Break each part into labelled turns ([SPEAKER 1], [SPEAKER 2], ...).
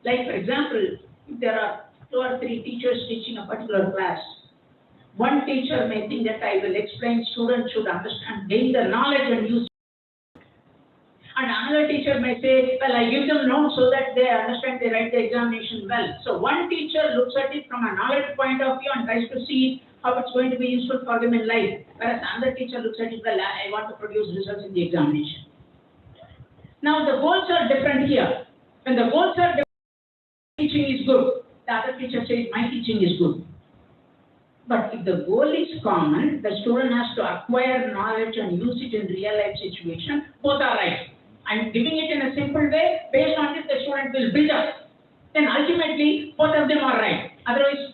[SPEAKER 1] Like, for example, if there are 2 or 3 teachers teaching a particular class, one teacher may think that I will explain, students should understand, gain the knowledge and use. And another teacher may say, well, I give them notes so that they understand, they write the examination well. So one teacher looks at it from a knowledge point of view and tries to see how it's going to be useful for them in life. Whereas another teacher looks at it, well, I want to produce results in the examination. Now the goals are different here. When the goals are different, teaching is good. The other teacher says, my teaching is good. But if the goal is common, the student has to acquire knowledge and use it in real life situation, both are right. I'm giving it in a simple way, based on this the student will build up. Then ultimately, both of them are right. Otherwise,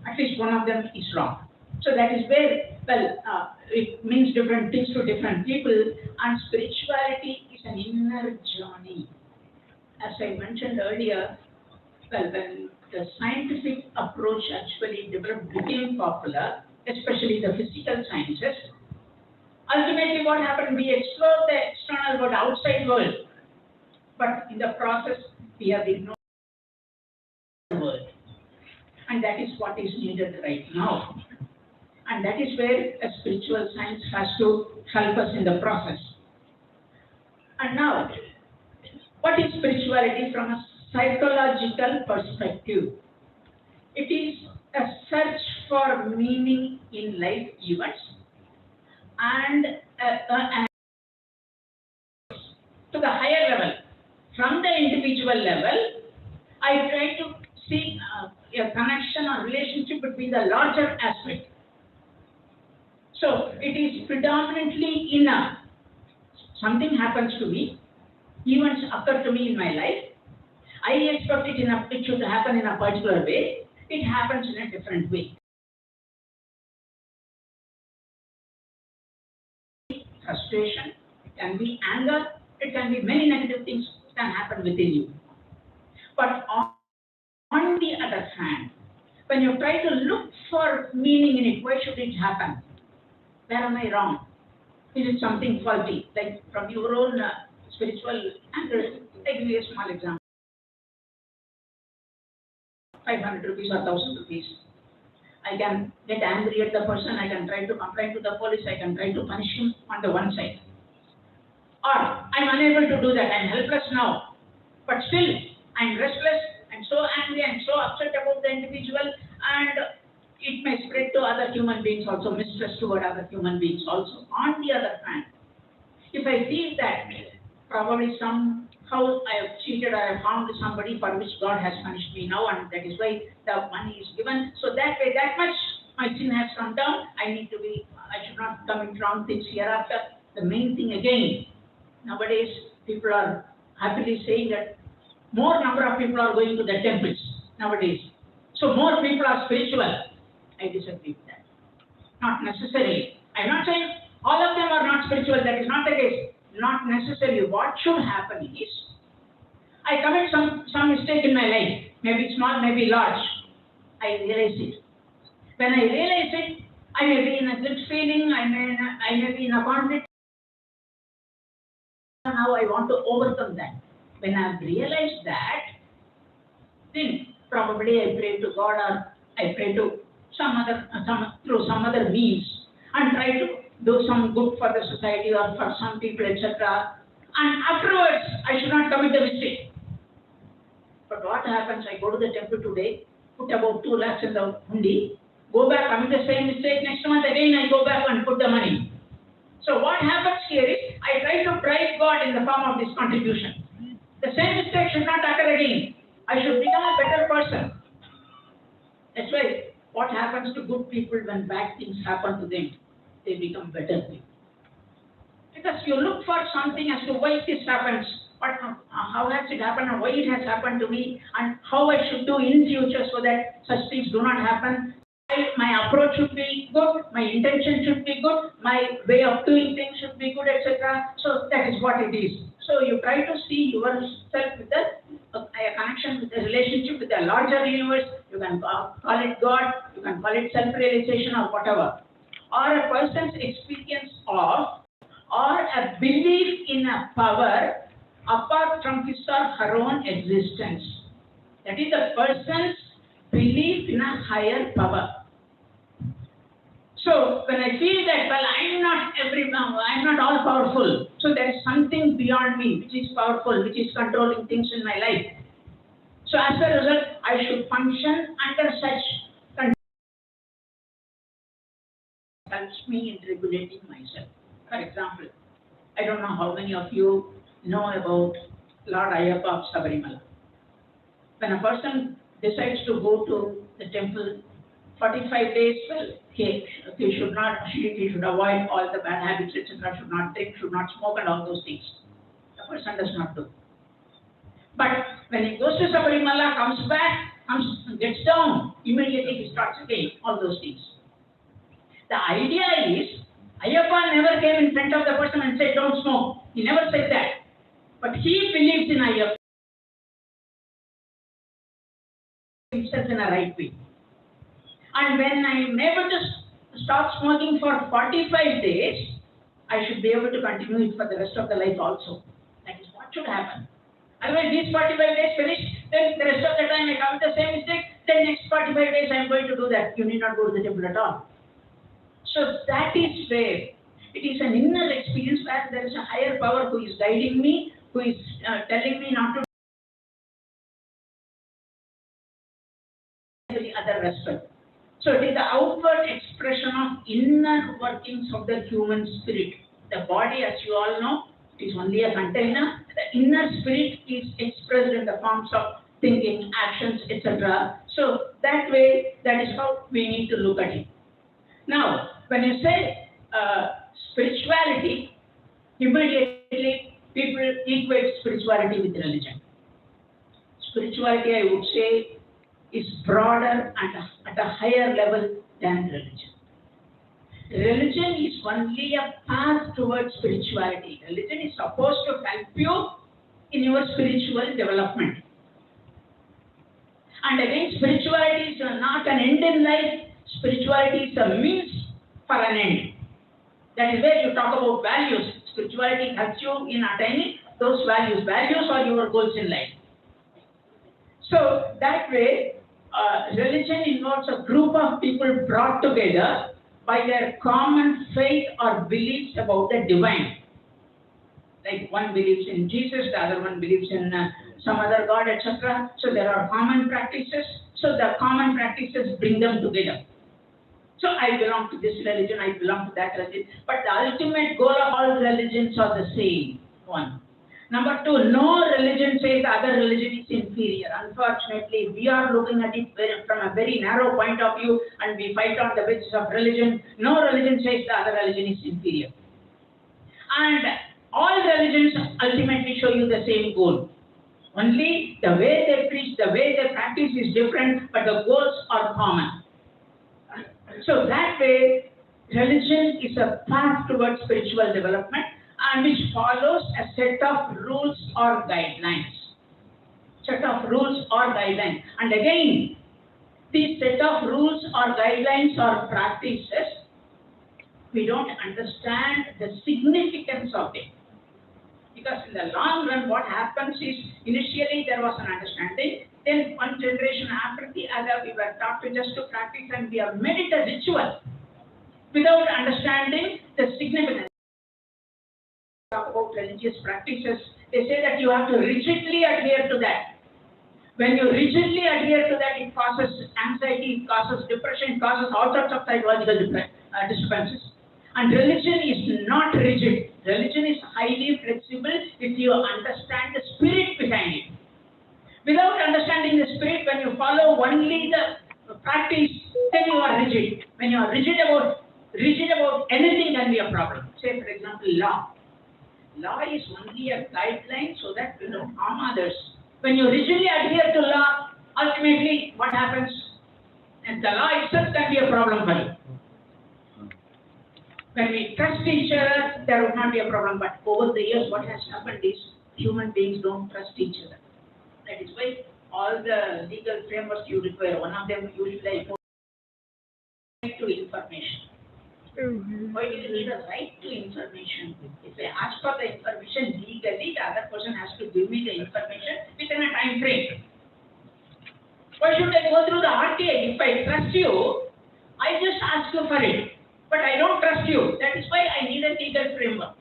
[SPEAKER 1] at least one of them is wrong. So that is where, well, it means different things to different people, and spirituality is an inner journey. As I mentioned earlier, well, when the scientific approach actually became popular, especially the physical sciences, ultimately what happened, we explored the external world, outside world, but in the process, we have ignored the world. And that is what is needed right now. And that is where a spiritual science has to help us in the process. And now, what is spirituality from a psychological perspective? It is a search for meaning in life events and to the higher level. From the individual level, I try to see a connection or relationship between the larger aspect. So it is predominantly inner. Something happens to me, events occur to me in my life. I expect it should happen in a particular way. It happens in a different way. Frustration, it can be anger, it can be many negative things can happen within you. But on the other hand, when you try to look for meaning in it, why should it happen? Where am I wrong? Is it something faulty? Like from your own spiritual angle, I give you a small example. 500 rupees or 1,000 rupees. I can get angry at the person, I can try to complain to the police, I can try to punish him on the one side. Or I'm unable to do that, I'm helpless now. But still, I'm restless, I'm so angry, I'm so upset about the individual, and it may spread to other human beings also, mistrust toward other human beings also. On the other hand, if I feel that probably somehow I have cheated, I have harmed somebody for which God has punished me now, and that is why the money is given. So that way, that much my sin has come down. I should not commit wrong things hereafter. The main thing again, nowadays people are happily saying that more number of people are going to the temples nowadays. So more people are spiritual. I disagree with that. Not necessarily. I'm not saying all of them are not spiritual. That is not the case. Not necessarily. What should happen is, I commit some mistake in my life, maybe small, maybe large. I realize it. When I realize it, I may be in a guilt feeling, I may be in a conflict. Now I want to overcome that. When I've realized that, then probably I pray to God, or I pray to through some other means, and try to do some good for the society or for some people, etc. And afterwards, I should not commit the mistake. But what happens? I go to the temple today, put about 2 lakhs in the hundi, go back, commit the same mistake. Next month again, I go back and put the money. So what happens here is, I try to bribe God in the form of this contribution. The same mistake should not occur again. I should become a better person. That's why what happens to good people when bad things happen to them, they become better people. Because you look for something as to why this happens, how has it happened, and why it has happened to me, and how I should do in future so that such things do not happen. My approach should be good, my intention should be good, my way of doing things should be good, etc. So that is what it is. So you try to see yourself with a connection, with a relationship with a larger universe. You can call it God, you can call it self-realization or whatever. Or a person's experience of, or a belief in a power apart from his or her own existence. That is the person's belief in a higher power. So when I feel that, well, I'm not all powerful. So there is something beyond me which is powerful, which is controlling things in my life. So as a result, I should function under such conditions. Helps me in regulating myself. For example, I don't know how many of you know about Lord Ayyappa of Sabarimala. When a person decides to go to the temple, 45 days, well, he should avoid all the bad habits, etc., should not drink, should not smoke, and all those things. The person does not do. But when he goes to Sabarimala, comes back, gets down, immediately he starts again, all those things. The idea is, Ayyappa never came in front of the person and said, don't smoke. He never said that. But he believes in Ayyappa himself in a right way. And when I am able to stop smoking for 45 days, I should be able to continue it for the rest of the life also. That is what should happen. Otherwise, these 45 days finish, then the rest of the time I commit the same mistake, then next 45 days I am going to do that. You need not go to the temple at all. So that is where it is an inner experience where there is a higher power who is guiding me, who is telling me not to do every other respect. So it is the outward expression of inner workings of the human spirit. The body, as you all know, is only a container. The inner spirit is expressed in the forms of thinking, actions, etc. So that way, that is how we need to look at it. Now, when you say spirituality, immediately people equate spirituality with religion. Spirituality, I would say, is broader and at a higher level than religion. Religion is only a path towards spirituality. Religion is supposed to help you in your spiritual development. And again, spirituality is not an end in life. Spirituality is a means for an end. That is where you talk about values. Spirituality helps you in attaining those values. Values are your goals in life. So that way, religion involves a group of people brought together by their common faith or beliefs about the divine. Like one believes in Jesus, the other one believes in some other god, etc. So there are common practices. So the common practices bring them together. So I belong to this religion, I belong to that religion. But the ultimate goal of all religions are the same one. Number two, no religion says the other religion is inferior. Unfortunately, we are looking at it from a very narrow point of view and we fight on the basis of religion. No religion says the other religion is inferior. And all religions ultimately show you the same goal. Only the way they preach, the way they practice is different, but the goals are common. So that way, religion is a path towards spiritual development and which follows a set of rules or guidelines. Set of rules or guidelines. And again, these set of rules or guidelines or practices, we don't understand the significance of it. Because in the long run, what happens is, initially there was an understanding, then one generation after the other, we were taught to just to practice and we have made it a ritual without understanding the significance. Talk about religious practices, they say that you have to rigidly adhere to that. When you rigidly adhere to that, it causes anxiety, it causes depression, it causes all sorts of psychological disturbances. And religion is not rigid. Religion is highly flexible if you understand the spirit behind it. Without understanding the spirit, when you follow only the practice, then you are rigid. When you are rigid about anything, can be a problem. Say, for example, law. Law is only a guideline so that you don't harm others. When you rigidly adhere to law, ultimately, what happens? And the law itself can be a problem for you. When we trust each other, there would not be a problem. But over the years, what has happened is human beings don't trust each other. That is why all the legal frameworks you require, one of them usually right to information. Why do you need a right to information? If I ask for the information legally, the other person has to give me the information within a time frame. Why should I go through the RTA? If I trust you, I just ask you for it. But I don't trust you. That is why I need a legal framework.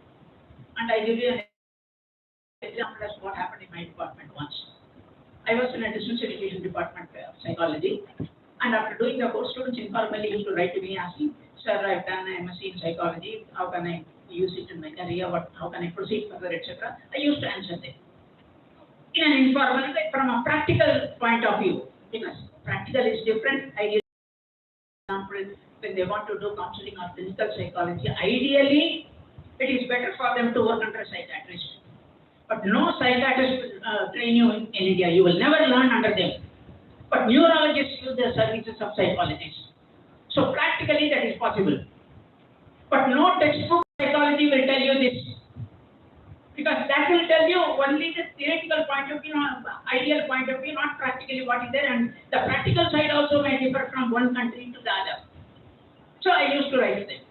[SPEAKER 1] And I give you an example as what happened in my department once. I was in a distance education department of psychology, and after doing the course, students informally used to write to me asking, "Sir, I've done an MSc in psychology. How can I use it in my career? How can I proceed further, etc." I used to answer them in an informal way from a practical point of view, because practical is different. I give example when they want to do counseling or clinical psychology. Ideally, it is better for them to work under a psychiatrist. But no psychiatrist will train you in India. You will never learn under them. But neurologists use the services of psychologists. So practically that is possible. But no textbook psychology will tell you this. Because that will tell you only the theoretical point of view, ideal point of view, not practically what is there. And the practical side also may differ from one country to the other. So I used to write them.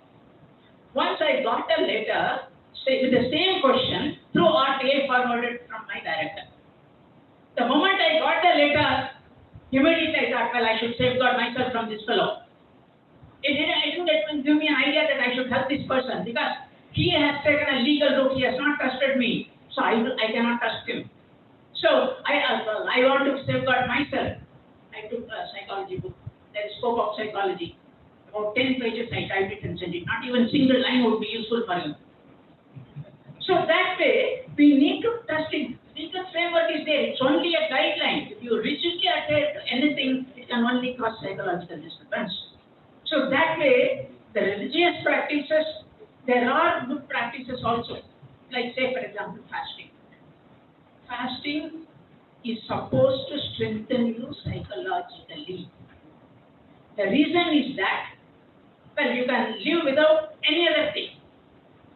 [SPEAKER 1] Once I got a letter with the same question through RTA forwarded from my director. The moment I got the letter, immediately I thought, well, I should safeguard myself from this fellow. It didn't give me an idea that I should help this person because he has taken a legal route. He has not trusted me, so I cannot trust him. So I want to safeguard myself. I took a psychology book, the scope of psychology. About 10 pages I typed it and sent it. Not even single line would be useful for you. So that way, we need to trust it. Legal framework is there. It's only a guideline. If you rigidly adhere to anything, it can only cause psychological disturbance. So that way, the religious practices, there are good practices also. Like say, for example, fasting. Fasting is supposed to strengthen you psychologically. The reason is that, well, you can live without any other thing.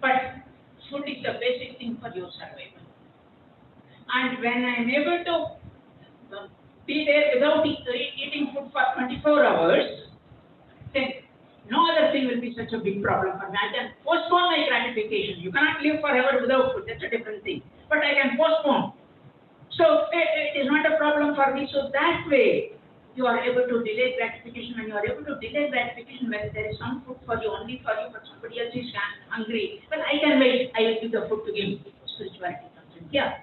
[SPEAKER 1] But food is the basic thing for your survival. And when I am able to be there without eating food for 24 hours, then no other thing will be such a big problem for me. I can postpone my gratification. You cannot live forever without food. That's a different thing. But I can postpone. So it is not a problem for me. So that way, you are able to delay gratification. When you are able to delay gratification, when there is some food for you, only for you, but somebody else is hungry, well, I can wait. I will give the food to him. Spirituality comes in here.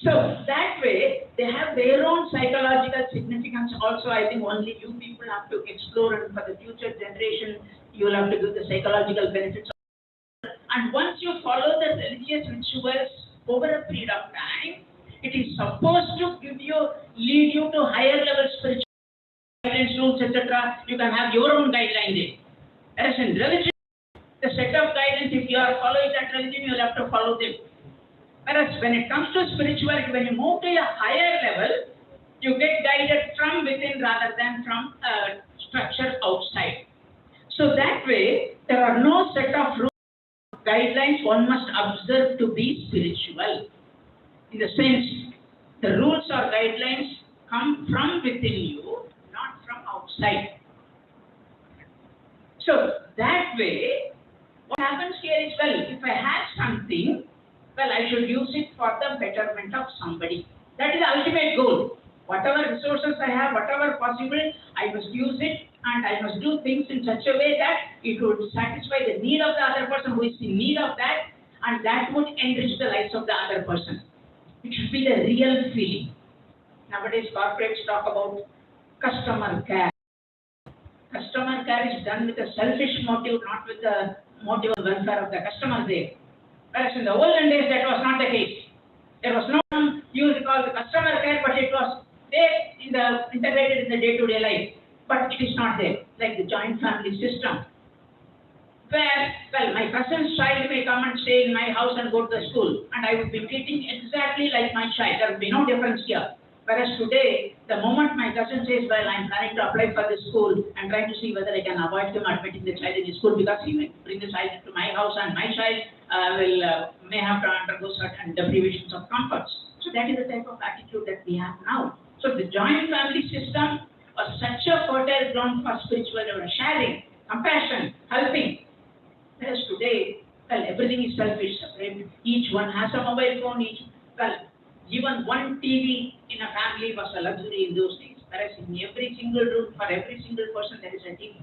[SPEAKER 1] So that way, they have their own psychological significance. Also, I think only you people have to explore, and for the future generation, you will have to give the psychological benefits. And once you follow the religious rituals over a period of time, it is supposed to lead you to higher level spiritual guidelines, rules, etc. You can have your own guideline there. Whereas in religion, the set of guidelines, if you are following that religion, you will have to follow them. Whereas when it comes to spirituality, when you move to a higher level, you get guided from within rather than from a structure outside. So that way, there are no set of rules, guidelines one must observe to be spiritual. In the sense, the rules or guidelines come from within you, not from outside. So that way, what happens here is, well, if I have something, well, I should use it for the betterment of somebody. That is the ultimate goal. Whatever resources I have, whatever possible, I must use it, and I must do things in such a way that it would satisfy the need of the other person who is in need of that, and that would enrich the lives of the other person. It should be the real feeling. Nowadays, corporates talk about customer care. Customer care is done with a selfish motive, not with the motive of welfare of the customer there. Whereas in the olden days, that was not the case. There was no term used called the customer care, but it was there integrated in the day-to-day life. But it is not there, like the joint family system, where, well, my cousin's child may come and stay in my house and go to the school, and I would be treating exactly like my child. There would be no difference here. Whereas today, the moment my cousin says, well, I'm planning to apply for this school, I'm trying to see whether I can avoid him admitting the child in the school because he may bring the child to my house and my child may have to undergo certain deprivations of comforts. So that is the type of attitude that we have now. So the joint family system was such a fertile ground for spiritual sharing, compassion, helping. Whereas today, well, everything is selfish. Each one has a mobile phone, even one TV in in a family was a luxury in those days. Whereas in every single room, for every single person, there is a TV.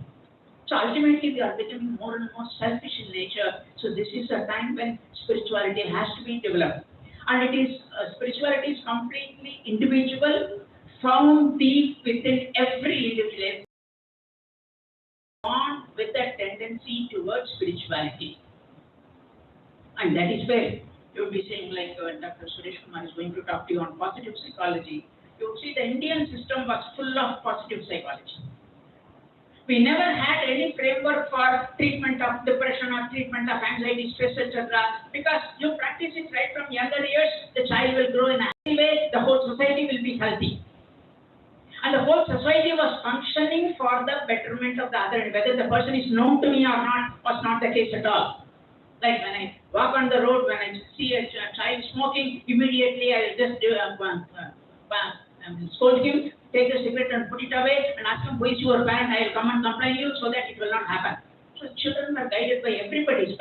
[SPEAKER 1] So ultimately, we are becoming more and more selfish in nature. So this is a time when spirituality has to be developed. And it is, spirituality is completely individual, found deep within every individual, born with a tendency towards spirituality. And that is where you would be saying, like Dr. Suresh Kumar is going to talk to you on positive psychology. You would see the Indian system was full of positive psychology. We never had any framework for treatment of depression or treatment of anxiety, stress, etc. Because you practice it right from younger years, the child will grow in a healthy way, the whole society will be healthy. And the whole society was functioning for the betterment of the other. Whether the person is known to me or not was not the case at all. Like when I walk on the road, when I see a child smoking, immediately I will just scold him, take the cigarette and put it away, and ask him, who is your parent? I will come and complain you so that it will not happen. So children are guided by everybody.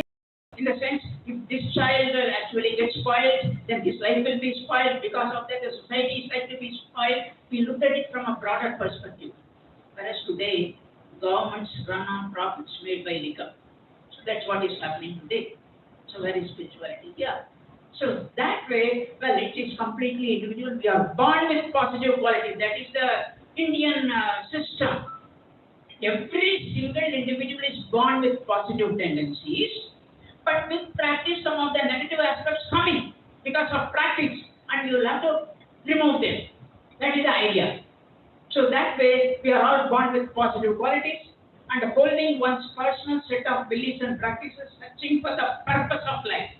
[SPEAKER 1] In the sense, if this child will actually get spoiled, then his life will be spoiled. Because of that, the society is like to be spoiled. We look at it from a broader perspective. Whereas today, governments run on profits made by liquor. So that's what is happening today. So where is spirituality? Yeah. So that way, well, it is completely individual. We are born with positive qualities. That is the Indian system. Every single individual is born with positive tendencies, but with practice, some of the negative aspects coming because of practice, and you will have to remove them. That is the idea. So that way, we are all born with positive qualities, and holding one's personal set of beliefs and practices, searching for the purpose of life.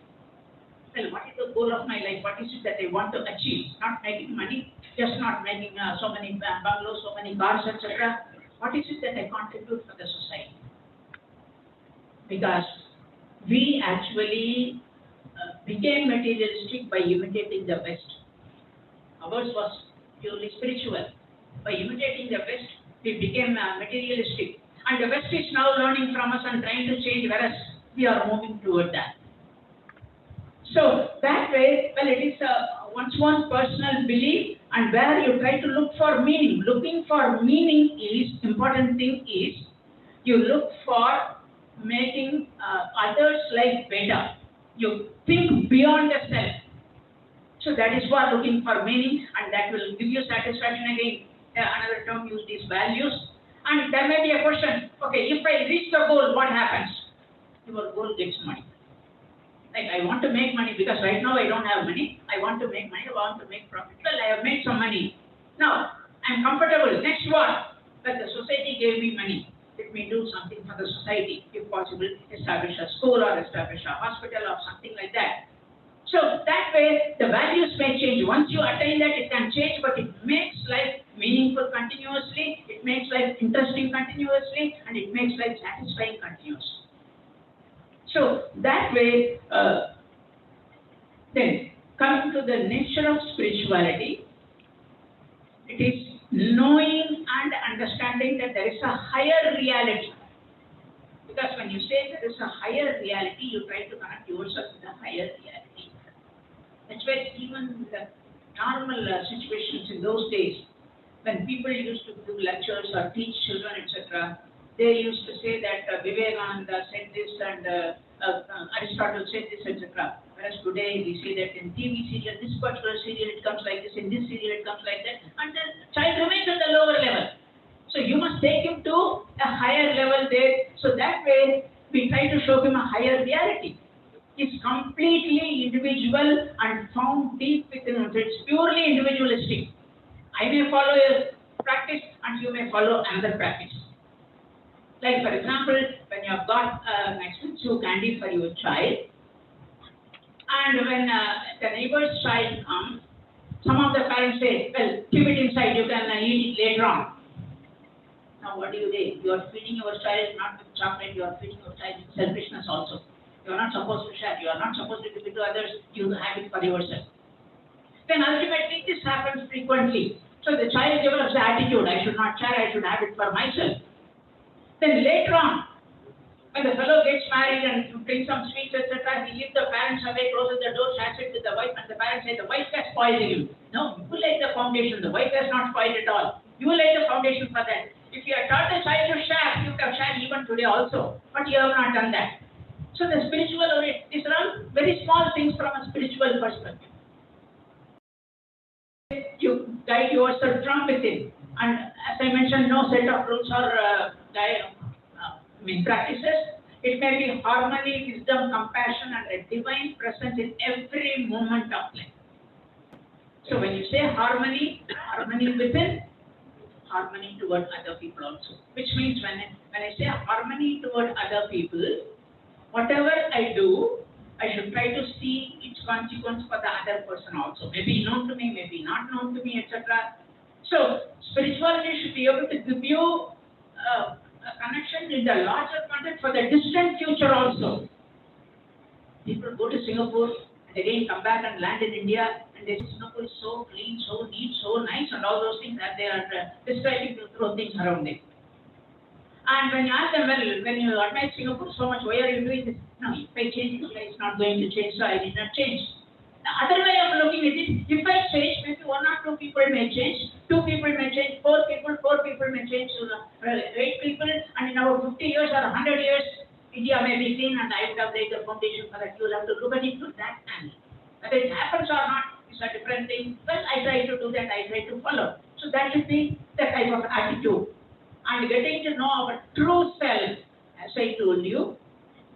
[SPEAKER 1] Well, what is the goal of my life? What is it that I want to achieve? Not making money, just not making so many bungalows, so many cars, etc. What is it that I contribute for the society? Because we actually became materialistic by imitating the West. Ours was purely spiritual. By imitating the West, we became materialistic. And the West is now learning from us and trying to change, whereas we are moving toward that. So that way, well, it is one's personal belief, and where you try to look for meaning. Looking for meaning is, important thing is, you look for making others' life better. You think beyond the self. So that is what looking for meaning, and that will give you satisfaction. Again, another term used is values. And there may be a question, okay, if I reach the goal, what happens? Your goal gets money. Like, I want to make money because right now I don't have money. I want to make money. I want to make profit. Well, I have made some money. Now, I'm comfortable. Next what? But the society gave me money. Let me do something for the society. If possible, establish a school or establish a hospital or something like that. So that way, the values may change. Once you attain that, it can change, but it makes life meaningful continuously. It makes life interesting continuously, and it makes life satisfying continuously. So that way, then coming to the nature of spirituality, it is knowing and understanding that there is a higher reality. Because when you say there is a higher reality, you try to connect yourself with the higher reality. That's why even the normal situations in those days, when people used to do lectures or teach children, etc., they used to say that Vivekananda said this and Aristotle said this, etc. Whereas today we see that in TV serial, this particular serial it comes like this, in this serial it comes like that, and the child remains at the lower level. So you must take him to a higher level there. So that way we try to show him a higher reality. It's completely individual and found deep within him. So it's purely individualistic. I may follow a practice and you may follow another practice. Like for example, when you have got an expensive candy for your child, and when the neighbor's child comes, some of the parents say, well, keep it inside, you can eat it later on. Now what do? You are feeding your child not with chocolate, you are feeding your child with selfishness also. You are not supposed to share, you are not supposed to give it to others, you have it for yourself. Then ultimately this happens frequently. So the child develops the attitude, I should not share, I should have it for myself. Then later on, When the fellow gets married and brings some sweets, etc., he leaves the parents away, closes the door, shuts it with the wife, and the parents say the wife has spoiled him. No, you lay the foundation. The wife has not spoiled at all. You lay the foundation for that. If you have taught the child to share, you can share even today also. But you have not done that. So the spiritual, these are all very small things from a spiritual perspective. You guide yourself from within. And as I mentioned, no set of rules or practices. It may be harmony, wisdom, compassion, and a divine presence in every moment of life. So when you say harmony, harmony within, harmony toward other people also. Which means when I say harmony toward other people, whatever I do, I should try to see its consequence for the other person also. Maybe known to me, maybe not known to me, etc. So spirituality should be able to give you a connection in the larger context for the distant future also. People go to Singapore and again come back and land in India, and they say Singapore is so clean, so neat, so nice, and all those things that they are describing to throw things around it. And when you ask them, well, when you admire Singapore so much, why are you doing this? No, if I change it, it's not going to change, so I did not change. The other way of looking at it, if I change, maybe 1 or 2 people may change, 2 people may change, 4 people may change, 8 people, and in about 50 years or 100 years, India may be clean, and I would have laid the foundation for that. You will have to look at it to that angle. Whether it happens or not is a different thing. Well, I try to do that, I try to follow. So that should be the type of attitude. And getting to know our true self, as I told you,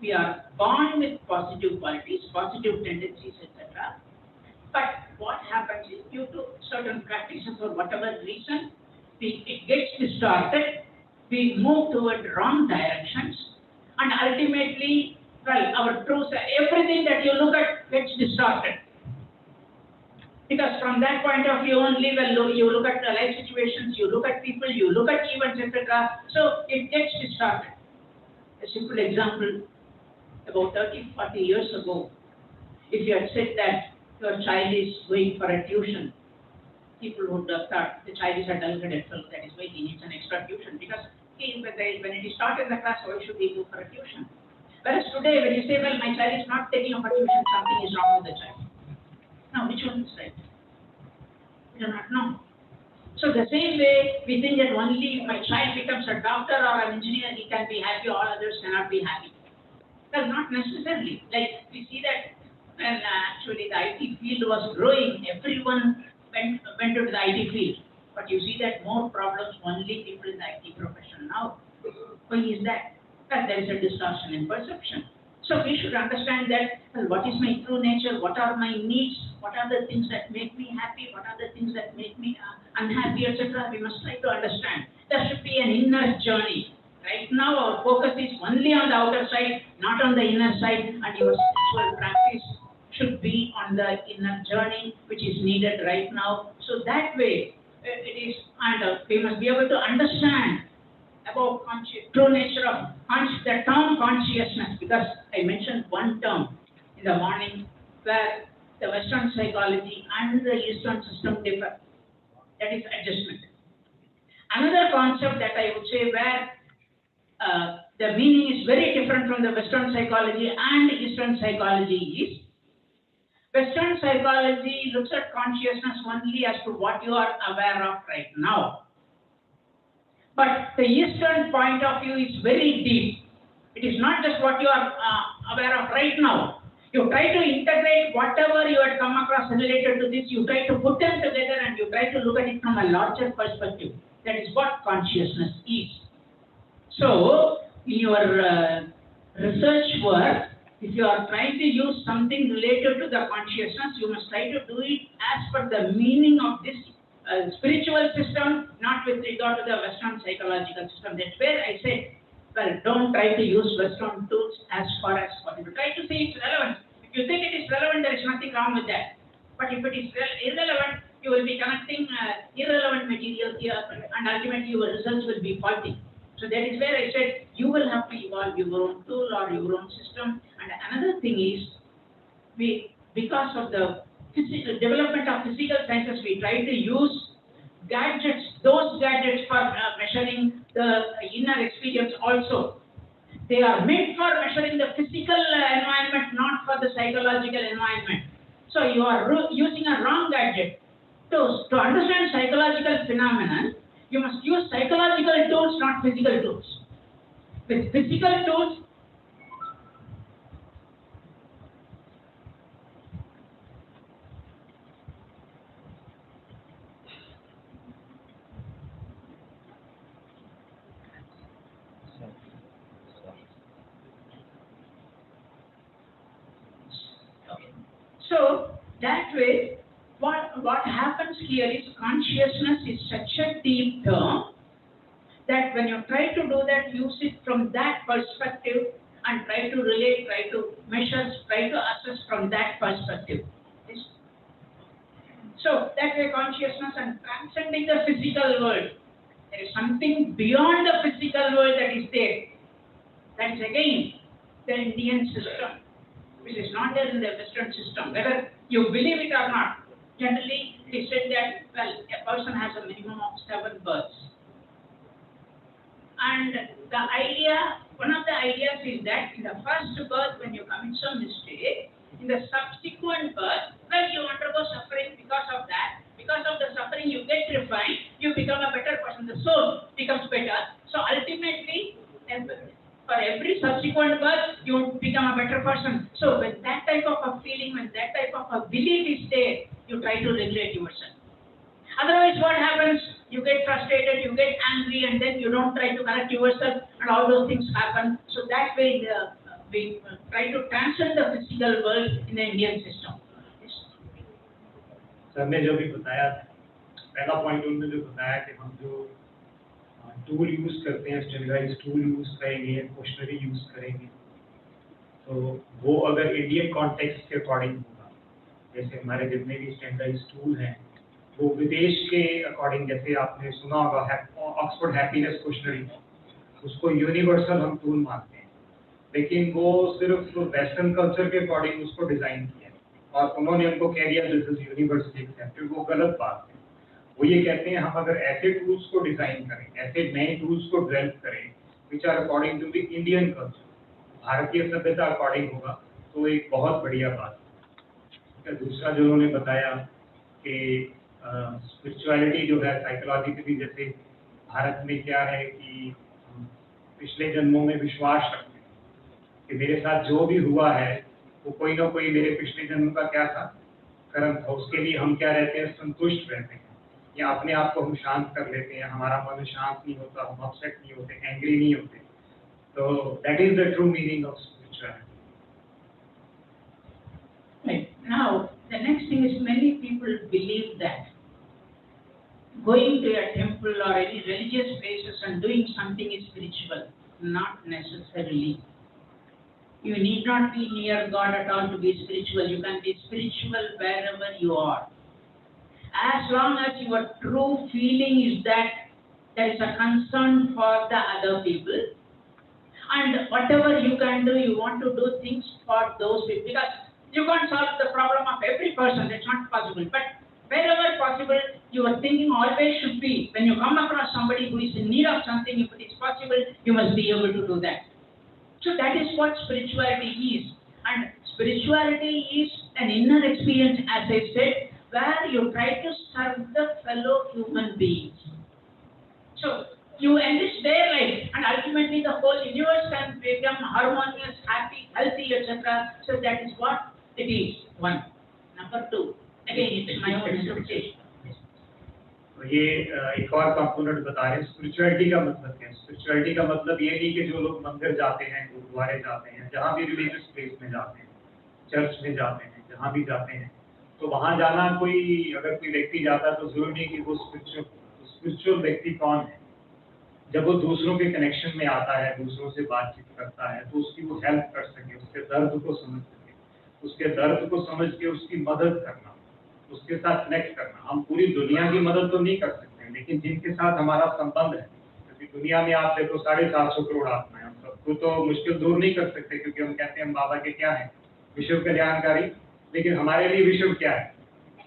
[SPEAKER 1] we are born with positive qualities, positive tendencies, etc. But what happens is, due to certain practices or whatever reason, it gets distorted, we move toward wrong directions, and ultimately, well, our true self, everything that you look at gets distorted. Because from that point of view only, well, you look at the life situations, you look at people, you look at events, etc. So it gets distorted. A simple example, about 30, 40 years ago, if you had said that your child is going for a tuition, people would have thought the child is a dull headed fellow, that is why he needs an extra tuition. Because when it is taught in the class, why should he go for a tuition? Whereas today, when you say, well, my child is not taking up a tuition, something is wrong with the child. Now, which one is right? We do not know. So the same way, we think that only if my child becomes a doctor or an engineer, he can be happy, all others cannot be happy. Well, not necessarily. Like, we see that when actually the IT field was growing, everyone went to the IT field. But you see that more problems only people in the IT profession now. Why is that? Well, there is a distortion in perception. So we should understand that, well, what is my true nature, what are my needs, what are the things that make me happy, what are the things that make me unhappy, etc. We must try to understand. There should be an inner journey. Right now our focus is only on the outer side, not on the inner side, and your spiritual practice should be on the inner journey which is needed right now. So that way it is, and we must be able to understand about true nature of the term consciousness, because I mentioned one term in the morning where the Western psychology and the Eastern system differ. That is adjustment. Another concept that I would say where the meaning is very different from the Western psychology and Eastern psychology is, Western psychology looks at consciousness only as to what you are aware of right now. But the Eastern point of view is very deep. It is not just what you are aware of right now. You try to integrate whatever you had come across related to this, you try to put them together and you try to look at it from a larger perspective. That is what consciousness is. So, in your research work, if you are trying to use something related to the consciousness, you must try to do it as per the meaning of this spiritual system, not with regard to the Western psychological system. That's where I said, well, don't try to use Western tools as far as possible. Try to see it's relevant. If you think it is relevant, there is nothing wrong with that. But if it is irrelevant, you will be connecting irrelevant material here, and ultimately your results will be faulty. So that is where I said, you will have to evolve your own tool or your own system. And another thing is, because of the development of physical sciences, we try to use gadgets, those gadgets for measuring the inner experience also. They are meant for measuring the physical environment, not for the psychological environment. So you are using a wrong gadget. To understand psychological phenomenon, you must use psychological tools, not physical tools. With physical tools, so that way, what happens here is consciousness is such a deep term that when you try to do that, use it from that perspective and try to relate, try to measure, try to assess from that perspective. Yes? So that way consciousness and transcending the physical world. There is something beyond the physical world that is there. That is again the Indian system, which is not there in the Western system. Whether you believe it or not, generally they said that, well, a person has a minimum of 7 births. And the idea, one of the ideas is that in the first birth, when you commit some mistake, in the subsequent birth, well, you undergo suffering because of that. Because of the suffering, you get refined, you become a better person, the soul becomes better. So ultimately, for every subsequent birth, you become a better person. So when that type of a feeling, when that type of a belief is there, you try to regulate yourself. Otherwise, what happens? You get frustrated, you get angry, and then you don't try to correct yourself, and all those things happen. So that way, we try to transcend the physical world in the Indian system. Yes.
[SPEAKER 2] Sir ने जो भी बताया, पहला point उन्होंने जो बताया कि हम जो टूल यूज करते हैं, स्टैंडर्डाइज्ड टूल यूज करेंगे, क्वेश्चनरी यूज करेंगे, तो वो अगर इंडियन कॉन्टेक्स्ट के अकॉर्डिंग होगा, जैसे हमारे जितने भी स्टैंडर्डाइज्ड टूल हैं, वो विदेश के अकॉर्डिंग, जैसे आपने सुना होगा ऑक्सफोर्ड हैप्पीनेस क्वेश्चनरी, उसको यूनिवर्सल हम टूल मानते हैं, लेकिन वो सिर्फ वेस्टर्न कल्चर के अकॉर्डिंग उसको डिजाइन किया और उन्होंने उनको कह दिया दिस इज यूनिवर्सली एक्सेप्टेड। वो गलत बात है। वो ये कहते हैं हम अगर ऐसे टूल्स को डिजाइन करें, ऐसे नए टूल्स को डेवलप करें which are according to the Indian culture, भारतीय सभ्यता अकॉर्डिंग होगा, तो एक बहुत बढ़िया बात है। दूसरा जो उन्होंने बताया कि स्पिरिचुअलिटी जो है साइकोलॉजिकली, जैसे भारत में क्या है कि पिछले जन्मों में विश्वास रखते हैं कि मेरे साथ जो भी हुआ है वो कोई ना कोई मेरे पिछले जन्म का क्या था, कर्म था, उसके लिए हम क्या रहते हैं, संतुष्ट रहते हैं, या अपने आप को हम शांत कर लेते हैं, हमारा मन शांत नहीं होता, हम अपसेट नहीं होते, एंग्री नहीं होते। तो that is the true meaning of spirituality.
[SPEAKER 1] Now, the next thing is many people believe that going to a temple or any religious places and doing something is spiritual. Not necessarily. You need not be near God at all to be spiritual. You can be spiritual wherever you are. As long as your true feeling is that there is a concern for the other people, and whatever you can do, you want to do things for those people. Because you can't solve the problem of every person, that's not possible. But wherever possible, your thinking always should be, when you come across somebody who is in need of something, if it is possible, you must be able to do that. So that is what spirituality is. And spirituality is an inner experience, as I said, where you try to serve the fellow human beings. So you enrich their life, and ultimately the whole universe can become harmonious, happy, healthy, etc. So that is what it is. One. Number two. Again, it is my own interpretation.
[SPEAKER 2] तो ये एक और component बता रहे हैं, spirituality का मतलब क्या है। स्पिरिचुअलिटी का मतलब ये नहीं कि जो लोग मंदिर जाते हैं, गुरुद्वारे जाते हैं, जहाँ भी रिलीजियस प्लेस में जाते हैं, चर्च में जाते हैं, जहाँ भी जाते हैं, तो वहाँ जाना कोई, अगर कोई व्यक्ति जाता है तो जरूरी नहीं कि वो स्पिरिचुअल व्यक्ति कौन है। जब वो दूसरों के कनेक्शन में आता है, दूसरों से बातचीत करता है, तो उसकी वो हेल्प कर सके, उसके दर्द को समझ सके, उसके दर्द को समझ के उसकी मदद करना, उसके साथ कनेक्ट करना। हम पूरी दुनिया की मदद तो नहीं कर सकते, लेकिन जिनके साथ हमारा संबंध है, क्योंकि दुनिया में आप देखो 750 करोड़ आत्माएं, हम सबको तो मुश्किल दूर नहीं कर सकते, क्योंकि हम कहते हैं हम बाबा के क्या है, विश्व कल्याणकारी, लेकिन हमारे लिए विश्व क्या है,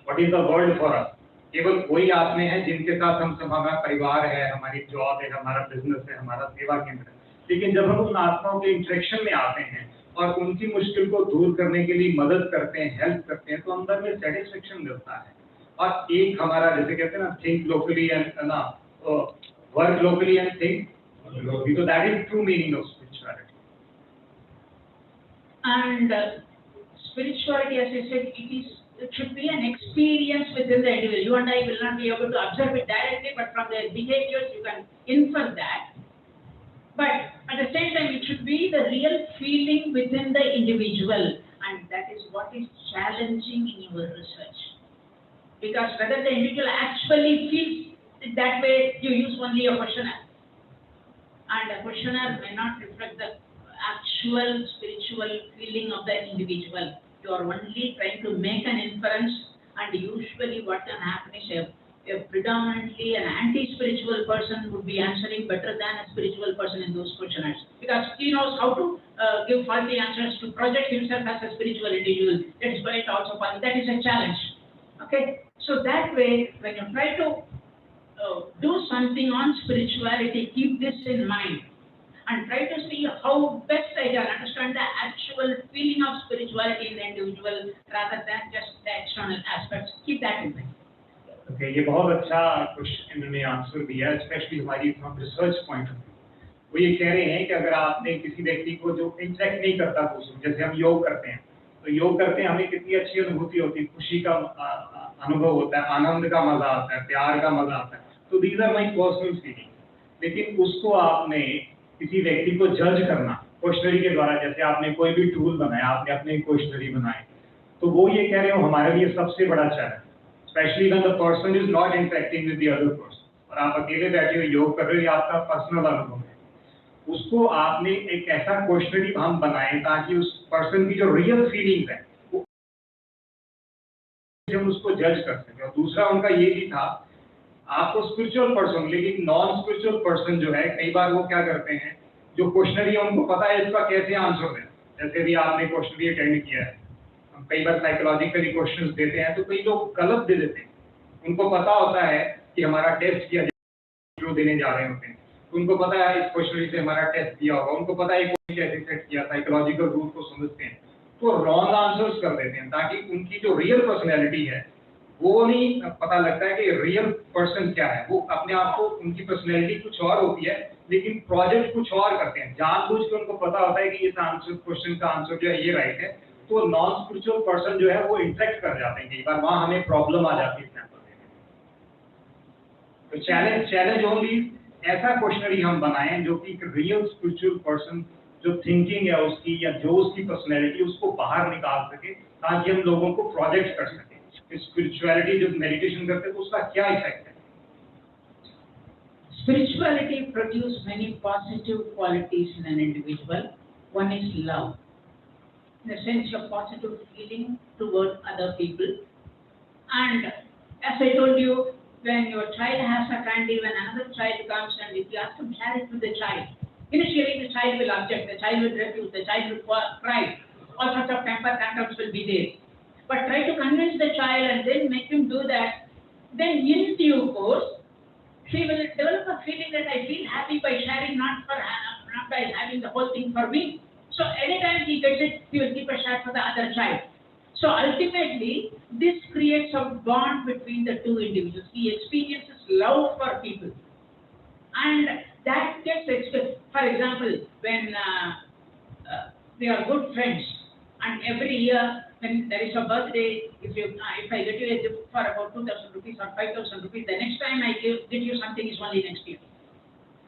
[SPEAKER 2] what is the world for us. केवल वही आत्माएं हैं जिनके साथ हम सब, हमारा परिवार है, हमारी जॉब है, हमारा बिजनेस है, हमारा सेवा केंद्र है, लेकिन जब हम उन आत्माओं के इंटरेक्शन में आते हैं और उनकी मुश्किल को दूर करने के लिए मदद करते हैं, हेल्प करते हैं, तो अंदर में सेटिस्फेक्शन मिलता है। और एक हमारा जैसे कहते हैं ना, थिंक लोकली एंड ना work locally and think globally, तो that is true meaning of spirituality.
[SPEAKER 1] And spirituality, as I said, it should be an experience within the individual. You and I will not be able to observe it directly, but from their behaviors you can infer that. But at the same time, it should be the real feeling within the individual, and that is what is challenging in your research. Because whether the individual actually feels it that way, you use only a questionnaire, and a questionnaire may not reflect the actual spiritual feeling of the individual. You are only trying to make an inference, and usually what can happen is a predominantly an anti-spiritual person would be answering better than a spiritual person in those questionnaires, because he knows how to give faulty answers to project himself as a spiritual individual. That is why it also faulty. That is a challenge. Okay, so that way, when you try to do something on spirituality, keep this in mind and try to see how best I can understand the actual feeling of spirituality in the individual rather than just the external aspects. Keep that in mind.
[SPEAKER 2] Okay, ये बहुत अच्छा question इन्होंने answer दिया, specially हमारी from research point of view. वो ये कह रहे हैं कि अगर आपने किसी व्यक्ति को जो इंटरेक्ट नहीं करता दूसरों, जैसे हम योग करते हैं, तो योग करते हैं हमें कितनी अच्छी अनुभूति होती है, खुशी का अनुभव होता है, आनंद का मजा आता है, प्यार का मजा आता है, तो these are my personal feeling. लेकिन उसको आपने किसी व्यक्ति को जज करना क्वेश्चनरी के द्वारा, जैसे आपने कोई भी टूल बनाया, आपने अपने क्वेश्चनरी बनाए, तो वो ये कह रहे हो हमारे लिए सबसे बड़ा challenge, specially when the person is not interacting with the other person, और आप अकेले बैठे हो योग कर रहे हो, ये आपका पर्सनल अनुभव है। उसको आपने एक ऐसा क्वेश्चनरी हम बनाए ताकि उस पर्सन की जो रियल फीलिंग्स है वो हम उसको जज कर सके। और दूसरा उनका ये भी था, आपको स्पिरिचुअल पर्सन, लेकिन नॉन स्पिरिचुअल पर्सन जो है, कई बार वो क्या करते हैं, जो क्वेश्चनरी है उनको पता है इसका कैसे आंसर देना। जैसे भी आपने क्वेश्चनरी अटेंड किया है, हम कई बार साइकोलॉजिकली क्वेश्चंस देते हैं तो कई लोग गलत दे देते हैं। उनको पता होता है कि हमारा टेस्ट किया जो देने जा रहे होते हैं, उनको पता है इस क्वेश्चनरी से हमारा टेस्ट किया होगा, उनको पता है कैसे सेट किया, साइकोलॉजिकल रूल को समझते हैं, तो रॉन्ग आंसर्स कर देते हैं ताकि उनकी जो रियल पर्सनैलिटी है वो नहीं पता लगता है कि रियल पर्सन क्या है। वो अपने आप को, उनकी पर्सनैलिटी कुछ और होती है लेकिन प्रोजेक्ट कुछ और करते हैं, जानबूझ के उनको पता होता है कि इस आंसर क्वेश्चन का आंसर जो है ये राइट है, तो नॉन स्पिरिचुअल पर्सन जो है वो इंटरेक्ट कर जाते हैं। कई बार वहां हमें प्रॉब्लम आ जाती है सैंपल देने में। तो चैलेंज ओनली ऐसा क्वेश्चनरी हम बनाएं जो कि रियल स्पिरिचुअल पर्सन जो थिंकिंग है उसकी या जो उसकी पर्सनैलिटी उसको बाहर निकाल सके, ताकि हम लोगों को प्रोजेक्ट कर सके स्पिरिचुअलिटी जब मेडिटेशन करते हैं तो उसका क्या इफेक्ट है।
[SPEAKER 1] Spirituality produces many positive qualities in an individual. One is love, in the sense of positive feeling toward other people. And as I told you, when your child has a candy, when another child comes and if you have to share it with the child, initially the child will object, the child will refuse, the child will cry, all sorts of temper tantrums will be there. But try to convince the child and then make him do that, then in due course, he will develop a feeling that I feel happy by sharing, not by having the whole thing for me. So anytime he gets it, he will keep a share for the other child. So ultimately, this creates a bond between the two individuals. He experiences love for people. And that gets expressed. For example, when they are good friends, and every year when there is a birthday, if I get you a gift for about 2,000 rupees or 5,000 rupees, the next time I get you something is only next year.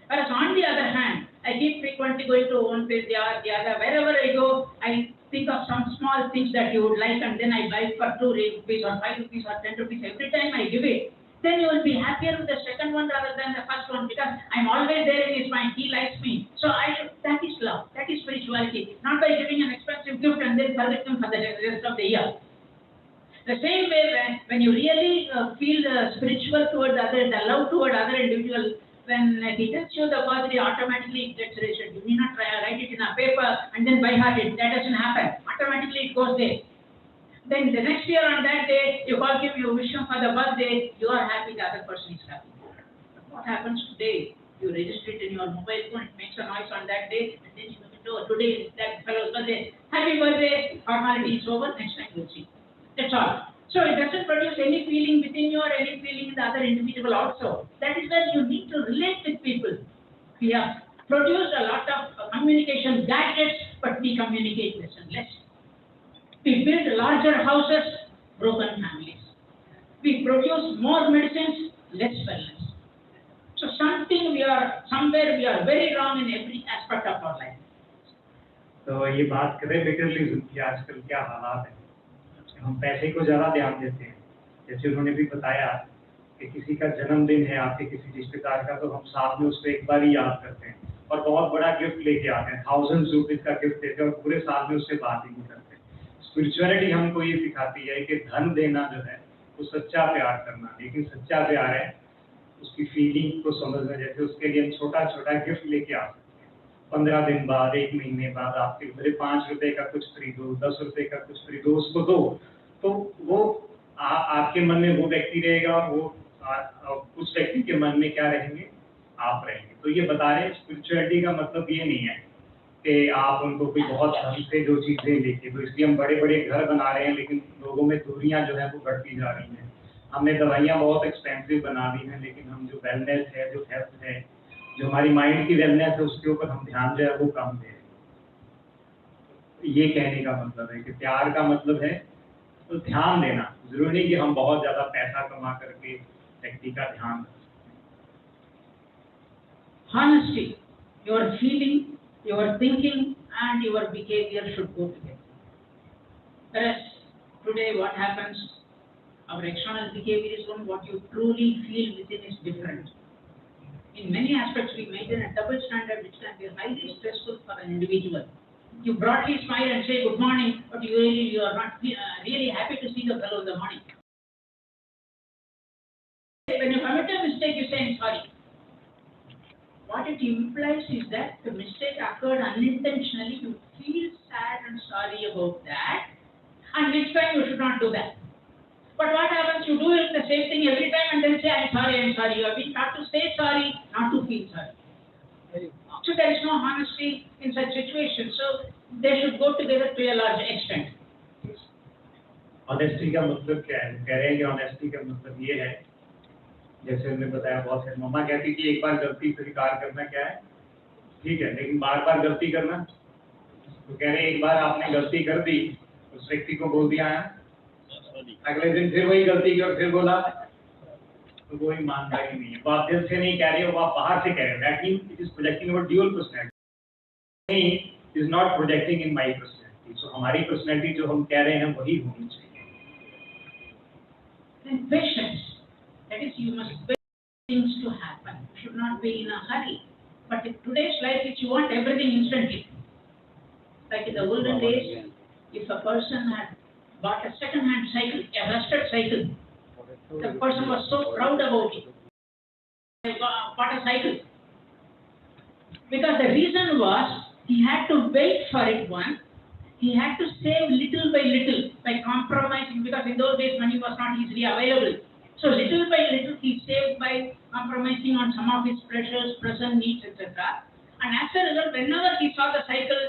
[SPEAKER 1] Whereas on the other hand, I keep frequently going to one place, the other, wherever I go, I think of some small things that you would like, and then I buy it for 2 rupees or 5 rupees or 10 rupees every time I give it. Then you will be happier with the second one rather than the first one, because I'm always there in his mind. He likes me, so that is love. That is spirituality. Not by giving an expensive gift and then forget him for the rest of the year. The same way, when you really feel spiritual toward the other, the love toward other individual, when he tells you the birthday, automatically it gets registered. You need not write it in a paper and then by heart it. That doesn't happen. Automatically it goes there. Then the next year on that day, you call him, you wish him for the birthday, you are happy, the other person is happy. What happens today? You register it in your mobile phone, it makes a noise on that day, and then you know, today is that fellow's birthday. Happy birthday, formality is over, next time you'll see. That's all. So it doesn't produce any feeling within you or any feeling in the other individual also. That is where you need to relate with people. We have produced a lot of communication gadgets, but we communicate less and less. We build larger houses, broken families. We produce more medicines, less wellness. So somewhere we are very wrong in every aspect of our life.
[SPEAKER 2] तो ये बात करें बेटरलिज्म की आजकल क्या हालात है, हम पैसे को ज़्यादा ध्यान देते हैं। जैसे उन्होंने भी बताया कि किसी का जन्मदिन है आपके किसी रिश्तेदार का, तो हम साथ में उसको एक बार ही याद करते हैं और बहुत बड़ा गिफ्ट लेके आते हैं, ₹1000 का गिफ्ट देते हैं और पूरे साल में उससे बात ही नहीं करते। स्पिरिचुअलिटी हमको ये सिखाती है कि धन देना जो है वो सच्चा प्यार करना, लेकिन सच्चा प्यार है उसकी फीलिंग को समझना। जैसे उसके लिए हम छोटा छोटा गिफ्ट लेके आ सकते हैं, 15 दिन बाद, 1 महीने बाद आपके मेरे ₹5 का कुछ खरीदो, ₹10 का कुछ खरीदो, उसको दो, तो वो आपके मन में वो व्यक्ति रहेगा और वो उस व्यक्ति के मन में क्या रहेंगे, आप रहेंगे। तो ये बता रहे हैं स्पिरिचुअलिटी का मतलब ये नहीं है कि आप उनको कोई बहुत ढंग से जो चीज़ें लेके, तो इसलिए हम बड़े बड़े घर बना रहे हैं लेकिन लोगों में दूरियां जो है वो बढ़ती जा रही हैं। हमने दवाइयाँ बहुत एक्सपेंसिव बना दी हैं, लेकिन हम जो वेलनेस है, जो हेल्थ है, जो हमारी माइंड की वेलनेस है, उसके ऊपर हम ध्यान जो है वो कम दे रहे हैं। ये कहने का मतलब है कि प्यार का मतलब है तो ध्यान देना। जरूरी नहीं कि हम बहुत ज़्यादा पैसा कमा करके व्यक्ति का ध्यान रखें।
[SPEAKER 1] Honesty, your feeling, your thinking, and your behavior should go together. Whereas today, what happens? Our external behavior is one, what you truly feel within is different. In many aspects, we maintain a double standard which can be highly stressful for an individual. You broadly smile and say good morning, but you are not really happy to see the fellow in the morning. When you commit a mistake, you say I'm sorry. What it implies is that the mistake occurred unintentionally. You feel sad and sorry about that, and next time you should not do that. But what happens? You do it the same thing every time and then say, I'm sorry, I'm sorry. You have been taught to say sorry, not to feel sorry. So there is no honesty in such situations. So they should go together to a large extent.
[SPEAKER 2] Honesty का मतलब क्या है? कह रहे हैं कि honesty का मतलब ये है, जैसे हमने बताया बहुत है, मम्मा कहती कि एक बार गलती स्वीकार करना क्या है, ठीक है, लेकिन बार बार गलती करना, तो कह रहे हैं एक बार आपने गलती कर दी, उस व्यक्ति को बोल दिया है, अगले दिन फिर वही गलती की और फिर बोला, तो वो ईमानदारी नहीं है। वो आप दिल से नहीं कह रहे हो, वो आप बाहर से कह रहे हो। That means it is projecting our dual personality, नहीं it is not projecting in my personality. So हमारी पर्सनैलिटी जो हम कह रहे हैं वही होनी चाहिए।
[SPEAKER 1] And patience, that is, you must wait for things to happen. You should not be in a hurry. But in today's life, you want everything instantly. Like in the olden days, if a person had bought a second-hand cycle, a rusted cycle, the person was so proud about it. He bought a cycle. Because the reason was, he had to wait for it once. He had to save little by compromising, because in those days money was not easily available. So little by little he saved by compromising on some of his pleasures, present needs, etc. And as a result, whenever he saw the cycle,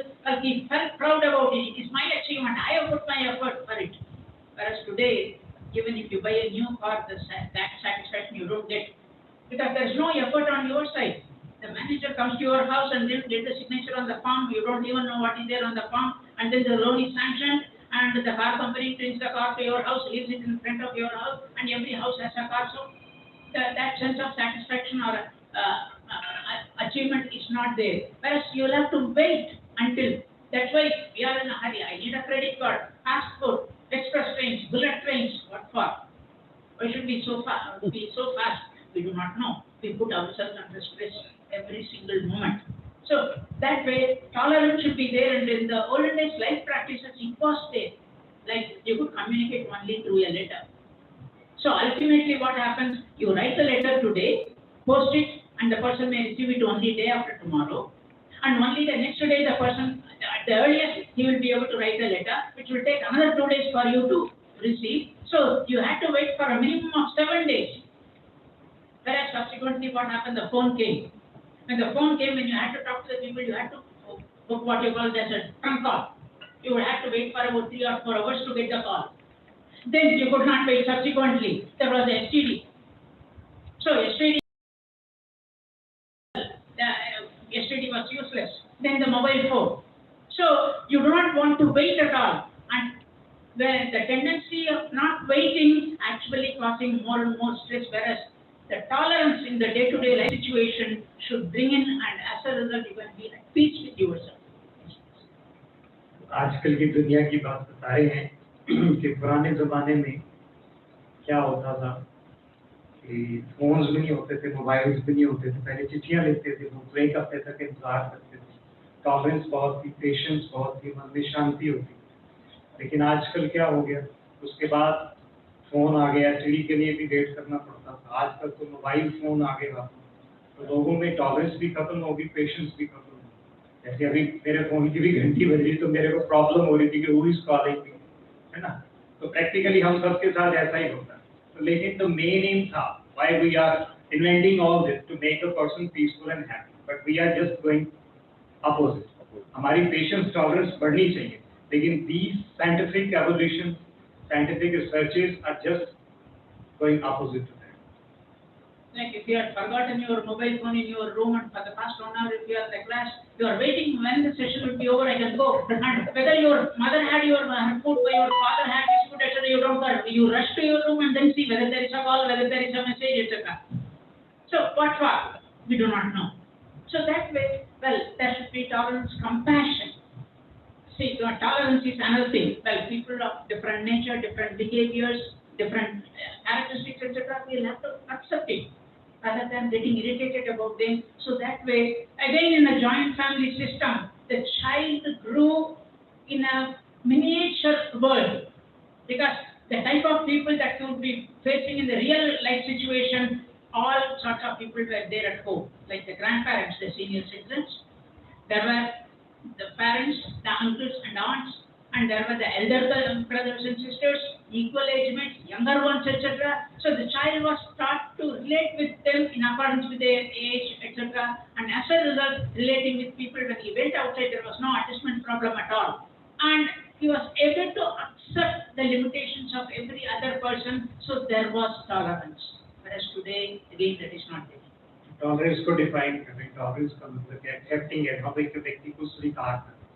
[SPEAKER 1] he felt proud about it. It is my achievement. I have put my effort for it. Whereas today, even if you buy a new car, that satisfaction you don't get, because there is no effort on your side. The manager comes to your house and then get the signature on the form. You don't even know what is there on the form, and then the loan is sanctioned, and the car company brings the car to your house, leaves it in front of your house, and every house has a car. So that sense of satisfaction or achievement is not there. Whereas you will have to wait until. That's why we are in a hurry. I need a credit card, passport, express trains, bullet trains. What for? Why should we so fast? We do not know. We put ourselves under stress every single moment. So that way, tolerance should be there. And in the olden days, life practices, it was there. Like you could communicate only through a letter. So ultimately, what happens? You write the letter today, post it, and the person may receive it only day after tomorrow. And only the next day, the person, at the earliest, he will be able to write a letter, which will take another 2 days for you to receive. So you had to wait for a minimum of 7 days. Whereas subsequently, what happened? The phone came. When the phone came, when you had to talk to the people, you had to book what you call as a trunk call. You would have to wait for about 3 or 4 hours to get the call. Then you could not wait subsequently. There was the STD. So STD was useless. Then the mobile phone. So you do not want to wait at all. And the tendency of not waiting actually causing more and more stress, whereas the tolerance in the day-to-day life situation should bring in, and as a result you can be at peace with yourself.
[SPEAKER 2] आजकल की दुनिया की बात बता रहे हैं कि पुराने ज़माने में क्या होता था कि फोन्स भी नहीं होते थे, मोबाइल्स भी नहीं होते थे, पहले चिट्ठियां लिखते थे, लोग एक हफ्ते तक इंतजार करते थे, टॉलरेंस बहुत थी, पेशेंस बहुत थी, मन में शांति होती। लेकिन आजकल क्या हो गया, उसके बाद फ़ोन आ गया, चिड़ी के लिए भी वेट करना पड़ता था। आजकल तो मोबाइल फ़ोन आ गया, तो लोगों में टॉलरेंस भी खत्म होगी, पेशेंस भी खत्म होगी। जैसे अभी मेरे फ़ोन की भी घंटी बज रही तो मेरे को प्रॉब्लम हो रही थी कि हु इज़ कॉलिंग मी, है ना? तो प्रैक्टिकली हम सबके साथ ऐसा ही होता है। तो लेकिन द मेन एम था, why we are inventing all this to make a person peaceful and happy, but we are just going opposite. हमारी पेशेंस टॉलरेंस बढ़नी चाहिए, लेकिन these scientific evolution, scientific researches are just going opposite to that.
[SPEAKER 1] Like if you had forgotten your mobile phone in your room and for the past 1 hour if you are in the class, you are waiting when the session will be over, I can go. And whether your mother had your food or your father had his food, etc., you don't care. You rush to your room and then see whether there is a call, whether there is a message, etc. So what for? We do not know. So that way, well, there should be tolerance, compassion. See, tolerance is another thing. Well, people of different nature, different behaviors, different characteristics, etc., we'll have to accept it rather than getting irritated about them. So that way, again in a joint family system, the child grew in a miniature world, because the type of people that you would be facing in the real life situation, all sorts of people were there at home, like the grandparents, the senior citizens. There were the parents, the uncles and aunts, and there were the elder brothers and sisters, equal age mates, younger ones, etc. So the child was taught to relate with them in accordance with their age, etc. And as a result, relating with people, when he went outside, there was no adjustment problem at all. And he was able to accept the limitations of every other person, so there was tolerance. Whereas today, again, that is not there.
[SPEAKER 2] Tolerance को define करें, tolerance का मतलब है accepting है, हम एक व्यक्ति को स्वीकार करना,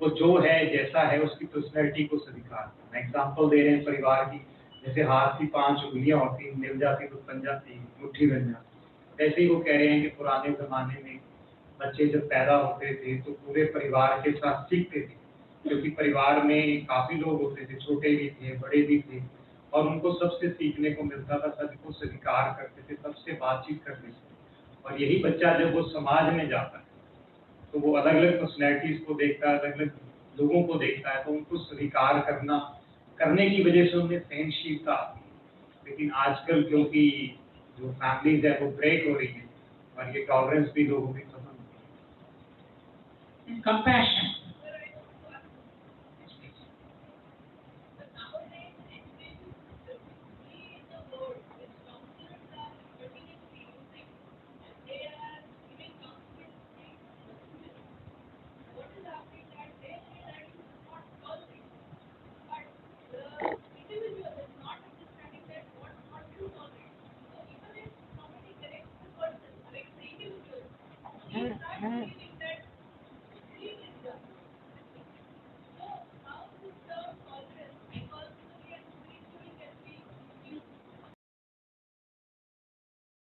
[SPEAKER 2] वो जो है जैसा है उसकी पर्सनैलिटी को स्वीकार करना। एग्जाम्पल दे रहे हैं परिवार की, जैसे हाथ की 5 उंगलियां होती, मिल जाती तो बन जाती, मुट्ठी बन जाती। ऐसे ही वो कह रहे हैं कि पुराने ज़माने में बच्चे जब पैदा होते थे तो पूरे परिवार के साथ सीखते थे, क्योंकि परिवार में काफ़ी लोग होते थे, छोटे भी थे, बड़े भी थे, और उनको सबसे सीखने को मिलता था, सभी को स्वीकार करते थे, सबसे बातचीत करते थे। और यही बच्चा जब वो समाज में जाता है तो वो अलग अलग पर्सनैलिटीज को देखता है, अलग अलग लोगों को देखता है, तो उनको स्वीकार करने की वजह से उनमें सहनशीलता आती है। लेकिन आजकल क्योंकि जो फैमिलीज है वो ब्रेक हो रही है और ये टॉलरेंस भी लोगों में खत्म हो रही है।
[SPEAKER 1] Compassion.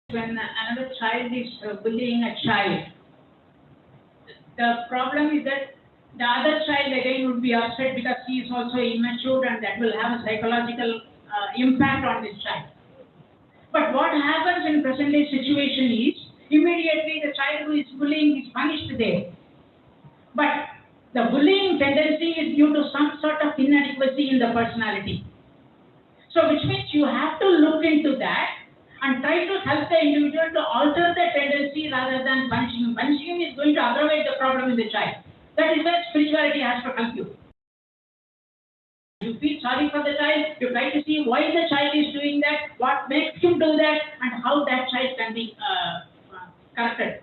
[SPEAKER 1] When another child is bullying a child, the problem is that the other child again would be upset because he is also immature, and that will have a psychological impact on this child. But what happens in present day situation is, immediately the child who is bullying is punished there. But the bullying tendency is due to some sort of inadequacy in the personality. So which means you have to look into that and try to help the individual to alter the tendency rather than punishing him. Punishing him is going to aggravate the problem in the child. That is where spirituality has to help you. You feel sorry for the child, you try to see why the child is doing that, what makes him do that, and how that child can be corrected.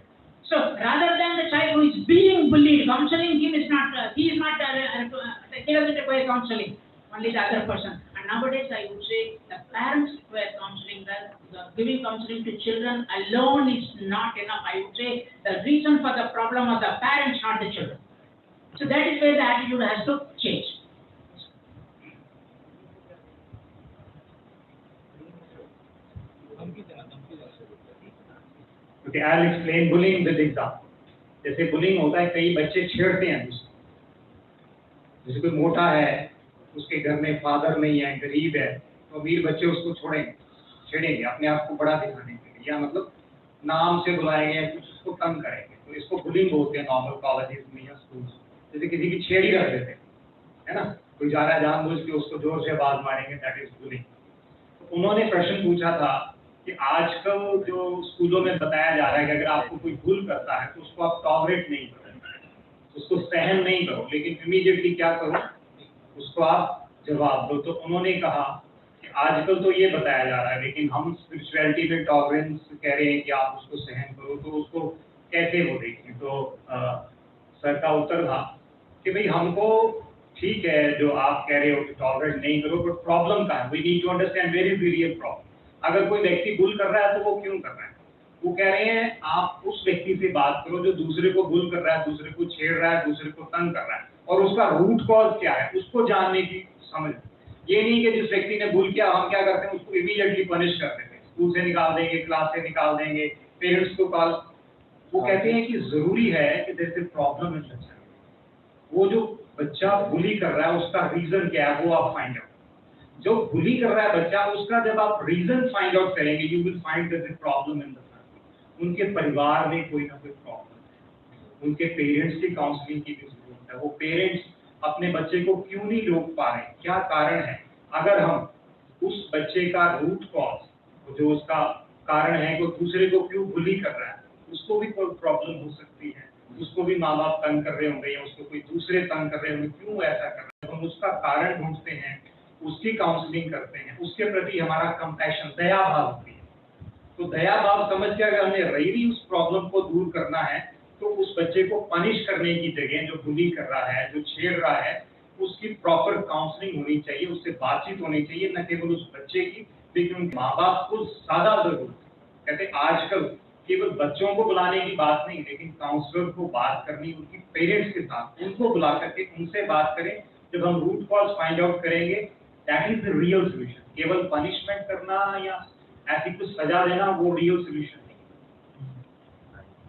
[SPEAKER 1] So rather than the child who is being bullied, counseling him is not, he doesn't require counseling, only the other person. And nowadays I would say the parents require counseling, giving counseling to children alone is not enough. I would say the reason for the problem are the parents, not the children. So that is where the attitude has to change.
[SPEAKER 2] Okay, I'll explain bullying with example. जैसे bullying होता है, कई बच्चे छेड़ते हैं दूसरे, जैसे कोई मोटा है, उसके घर में फादर नहीं है, गरीब है, तो अमीर बच्चे उसको छेड़ेंगे अपने आप को बड़ा दिखाने के लिए, या मतलब नाम से बुलाएंगे, कुछ उसको तंग करेंगे, तो इसको बुलिंग बोलते हैं नॉर्मल कॉलेजेस में या स्कूल में। जैसे किसी की छेड़ी रख देते हैं, है ना, कोई जा रहा है जानबूझ के उसको जोर से आवाज मारेंगे, दैट इज बुलिंग। तो उन्होंने प्रश्न पूछा था कि आजकल जो स्कूलों में बताया जा रहा है कि अगर आपको कोई भूल करता है तो उसको आप टॉलरेट नहीं करो, उसको सहन नहीं करो, लेकिन इमीडिएटली क्या करो, उसको आप जवाब दो। तो उन्होंने कहा कि आजकल तो ये बताया जा रहा है, लेकिन हम स्पिरिचुअलिटी में टॉलरेंस कह रहे हैं कि आप उसको सहन करो, तो उसको कैसे वो देखें। तो सर का उत्तर था कि भाई हमको ठीक है जो आप कह रहे हो कि टॉलरेट नहीं करो, बट प्रॉब्लम का है, we need to understand where is the real problem. अगर कोई व्यक्ति बुल कर रहा है तो वो क्यों कर रहा है, वो कह रहे हैं आप उस व्यक्ति से बात करो जो दूसरे को बुल कर रहा है, दूसरे को छेड़ रहा है, दूसरे को तंग कर रहा है, और उसका रूट कॉज क्या है उसको जानने की समझ। ये नहीं कि जिस व्यक्ति ने बुल किया हम क्या करते हैं उसको इमीडिएटली पनिश कर देते हैं, स्कूल से निकाल देंगे, क्लास से निकाल देंगे, पेरेंट्स को कॉल। वो कहते हैं कि जरूरी है कि जैसे प्रॉब्लम इन बच्चा, वो जो बच्चा बुली कर रहा है उसका रीजन क्या है वो आप फाइंड आउट। जो बुली कर रहा है बच्चा, उसका जब आप रीजन फाइंड आउट करेंगे, you will find that the problem in the family. उनके परिवार में कोई ना कोई प्रॉब्लम, उनके पेरेंट्स की काउंसलिंग की भी जरूरत है। वो पेरेंट्स अपने बच्चे को क्यों नहीं रोक पा रहे, क्या कारण है। अगर हम उस बच्चे का रूट कॉज, जो उसका कारण है कि दूसरे को क्यों बुली कर रहा है, उसको भी कोई प्रॉब्लम हो सकती है, उसको भी माँ बाप तंग कर रहे होंगे या उसको कोई दूसरे तंग कर रहे होंगे, क्यों ऐसा कर रहे हैं, हम उसका कारण ढूंढते हैं, उसकी काउंसलिंग करते हैं, उसके प्रति हमारा कंपैशन, दया भाव होती है। तो दया भाव समझ के अगर हमें रियली उस प्रॉब्लम को दूर करना है, तो उस बच्चे को पनिश करने की जगह जो बुली कर रहा है, जो छेड़ रहा है, उसकी प्रॉपर काउंसलिंग होनी चाहिए, उससे बातचीत होनी चाहिए, न केवल उस बच्चे की लेकिन उनके माँ बाप को ज्यादा जरूरत है। कहते आजकल केवल बच्चों को बुलाने की बात नहीं, लेकिन काउंसलर को बात करनी, उनकी पेरेंट्स के साथ उनको बुला करके उनसे बात करें। जब हम रूट कॉज फाइंड आउट करेंगे, that is the real solution. केवल पनिशमेंट करना या ऐसी कुछ सजा देना वो रियल सोल्यूशन नहीं।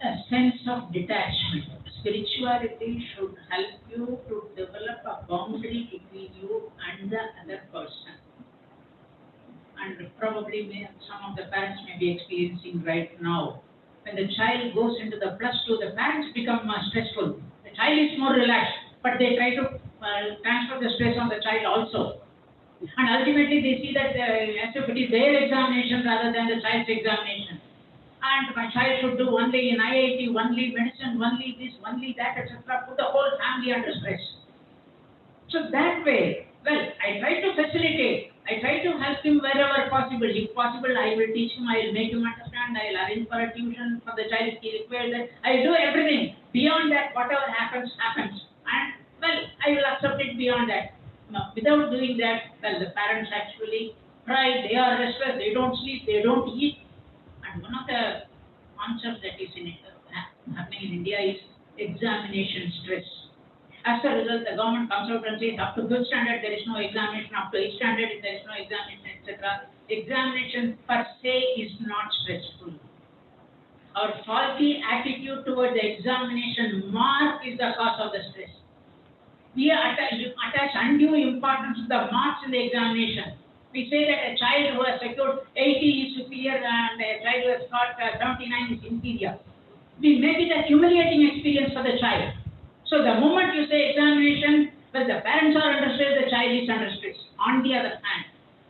[SPEAKER 1] A sense of detachment. Spirituality should help you to develop a boundary between you and the other person. And probably some of the parents may be experiencing right now. When the child goes into the +2, the parents become stressful. The child is more relaxed, but they try to transfer the stress on the child also. And ultimately they see that as if it is their examination rather than the child's examination. And my child should do only in IIT, only medicine, only this, only that, etc. Put the whole family under stress. So that way, well, I try to facilitate. I try to help him wherever possible. If possible, I will teach him, I will make him understand, I will arrange for a tuition for the child if he requires that. I will do everything. Beyond that, whatever happens, happens. And, well, I will accept it beyond that. Now, without doing that, well, the parents actually cry, they are restless, they don't sleep, they don't eat. And one of the concepts that is happening in India is examination stress. As a result, the government comes out and says up to 5th standard there is no examination, up to 8th standard there is no examination, etc. Examination per se is not stressful. Our faulty attitude towards the examination mark is the cause of the stress. We attach undue importance to the marks in the examination. We say that a child who has secured 80 is superior and a child who has got 79 is inferior. We make it a humiliating experience for the child. So the moment you say examination, well, the parents are under stress, the child is under stress. On the other hand,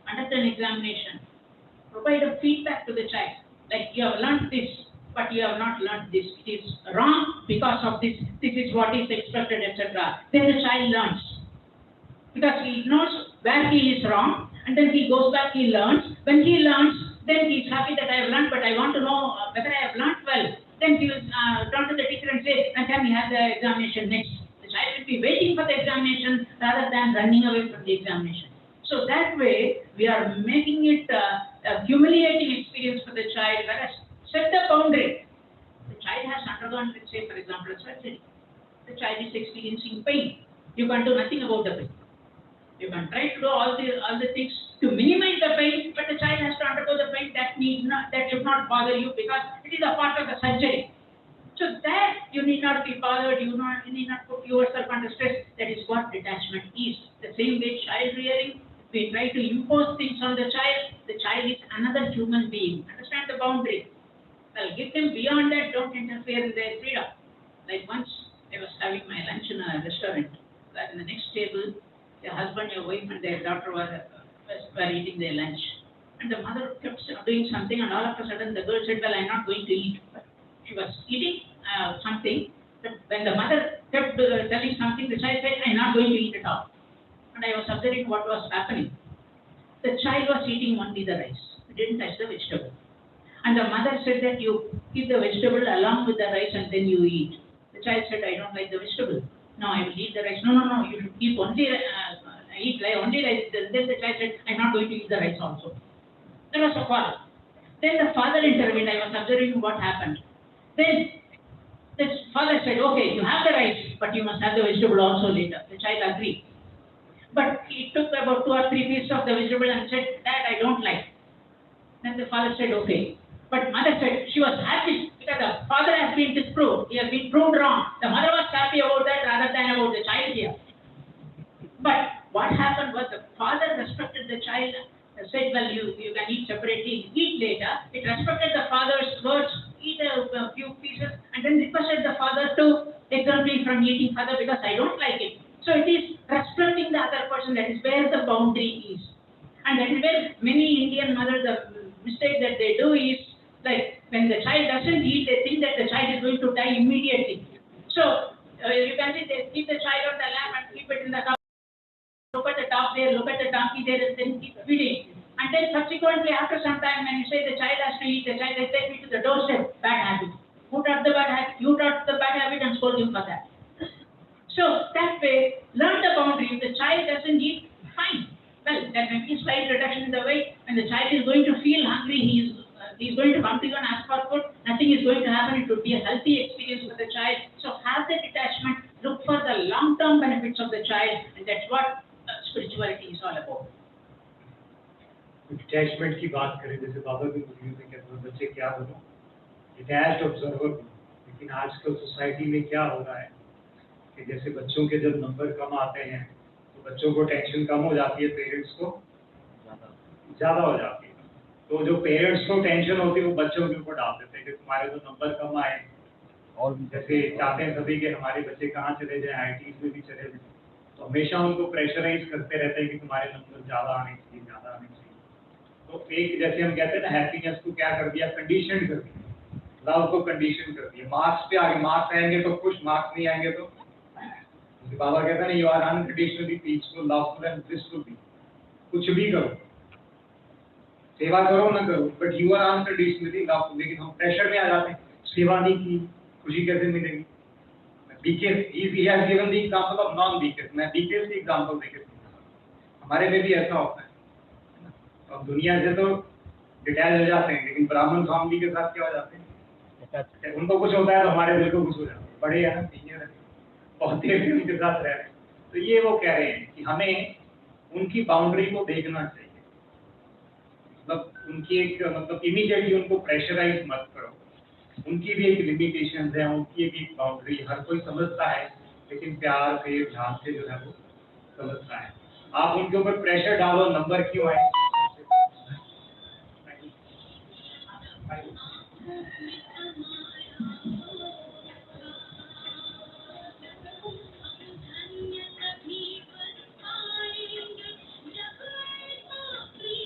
[SPEAKER 1] conduct an examination. Provide a feedback to the child. Like, you have learned this, but you have not learned this. It is wrong because of this. This is what is expected, etc. Then the child learns. Because he knows where he is wrong, and then he goes back, he learns. When he learns, then he is happy that I have learned, but I want to know whether I have learned well. Then he will turn to say, can we have the examination next? The child will be waiting for the examination rather than running away from the examination. So that way, we are making it a humiliating experience for the child, whereas set the boundary. The child has undergone, let's say, for example, a surgery. The child is experiencing pain. You can do nothing about the pain. You can try to do all the things to minimize the pain, but the child has to undergo the pain. That should not bother you because it is a part of the surgery. So that you need not be bothered. You need not put yourself under stress. That is what detachment is. The same way child rearing, we try to impose things on the child is another human being. Understand the boundary. Well, give them beyond that. Don't interfere in their freedom. Like once I was having my lunch in a restaurant, where in the next table, the husband, your wife, and their daughter were eating their lunch. And the mother kept doing something, and all of a sudden the girl said, "Well, I'm not going to eat." She was eating something. But when the mother kept telling something, the child said, "I'm not going to eat at all." And I was observing what was happening. The child was eating only the rice. He didn't touch the vegetable. And the mother said that you keep the vegetable along with the rice and then you eat. The child said, "I don't like the vegetable. No, I will eat the rice." No, you should keep only only rice. Then the child said, "I'm not going to eat the rice also." There was a quarrel. Then the father intervened. I was observing what happened. Then the father said, "Okay, you have the rice, but you must have the vegetable also later." The child agreed. But he took about 2 or 3 pieces of the vegetable and said, "That I don't like." Then the father said, "Okay." But mother said she was happy because the father has been disproved. He has been proved wrong. The mother was happy about that rather than about the child here. But what happened was the father respected the child, said, "Well, you can eat separately, eat later." It respected the father's words, eat a few pieces, and then requested the father to exempt me from eating further because I don't like it. So it is respecting the other person. That is where the boundary is. And that is where many Indian mothers, the mistake that they do is, like, when the child doesn't eat, they think that the child is going to die immediately. So you can see they keep the child on the lap and keep it in the cup. Look at the top there, look at the donkey there, and then keep feeding. And then subsequently, after some time, when you say the child has to eat, the child has take me to the doorstep. Bad habit. Who taught the bad habit? You taught the bad habit and scold him for that. So that way, learn the boundary. If the child doesn't eat, fine. Well, there may be slight reduction in the weight. When the child is going to feel hungry, he's going to come to you and ask for food. Nothing is going to happen. It would be a healthy experience for the child. So have the detachment. Look for the long-term benefits of the child, and that's what spirituality is all about.
[SPEAKER 2] Detachment की बात करें, जैसे बाबा भी कहते हैं बच्चे क्या बनो, डिटैच्ड ऑब्जर्वर बनो। लेकिन आजकल सोसाइटी में क्या हो रहा है कि जैसे बच्चों के जब नंबर कम आते हैं तो बच्चों को टेंशन कम हो जाती है, पेरेंट्स को ज़्यादा हो जाती है। तो जो पेरेंट्स को टेंशन होती है वो बच्चों के ऊपर डाल देते हैं कि तुम्हारे तो नंबर कम आए, और जैसे चाहते हैं सभी के हमारे बच्चे कहाँ चले जाएं, आईटी में भी चले जाएं, तो हमेशा उनको प्रेशराइज करते रहते हैं कि तुम्हारे नंबर ज़्यादा आने चाहिए, ज़्यादा आने चाहिए। तो एक जैसे हम कहते हैं ना, हैप्पीनेस को क्या कर दिया, कंडीशन कर दिया, लव को कंडीशन कर दिया। मार्क्स पे आगे, मार्क्स आएंगे तो खुश, मार्क्स नहीं आएंगे तो बाबा कहते हैं ना, you are unconditionally peaceful, loveful and blissful. कुछ भी करो, सेवा करो ना करो, but you are unconditionally loveful. लेकिन हम प्रेशर में आ जाते हैं, सेवा नहीं की, खुशी कैसे मिलेगी। Because he has given the example of non BKs. मैं बीकेस की एग्जांपल देके हमारे में भी ऐसा होता है। अब दुनिया से तो डिटैच हो जाते हैं, लेकिन ब्राह्मण फैमिली के साथ क्या हो जाते हैं, उनको कुछ होता है तो हमारे दिल को कुछ हो जाता है। बड़े हैं ना, सीनियर है, बहुत देर से उनके साथ रह रहे हैं। तो ये वो कह रहे हैं कि हमें उनकी बाउंड्री को देखना चाहिए। मतलब उनकी एक इमीडिएटली उनको प्रेशराइज मत करो। उनकी भी एक लिमिटेशंस है, उनकी भी एक बाउंड्री हर कोई समझता है, लेकिन प्यार से, ध्यान से जो है वो समझता है। आप उनके ऊपर प्रेशर डालो, नंबर क्यों आए।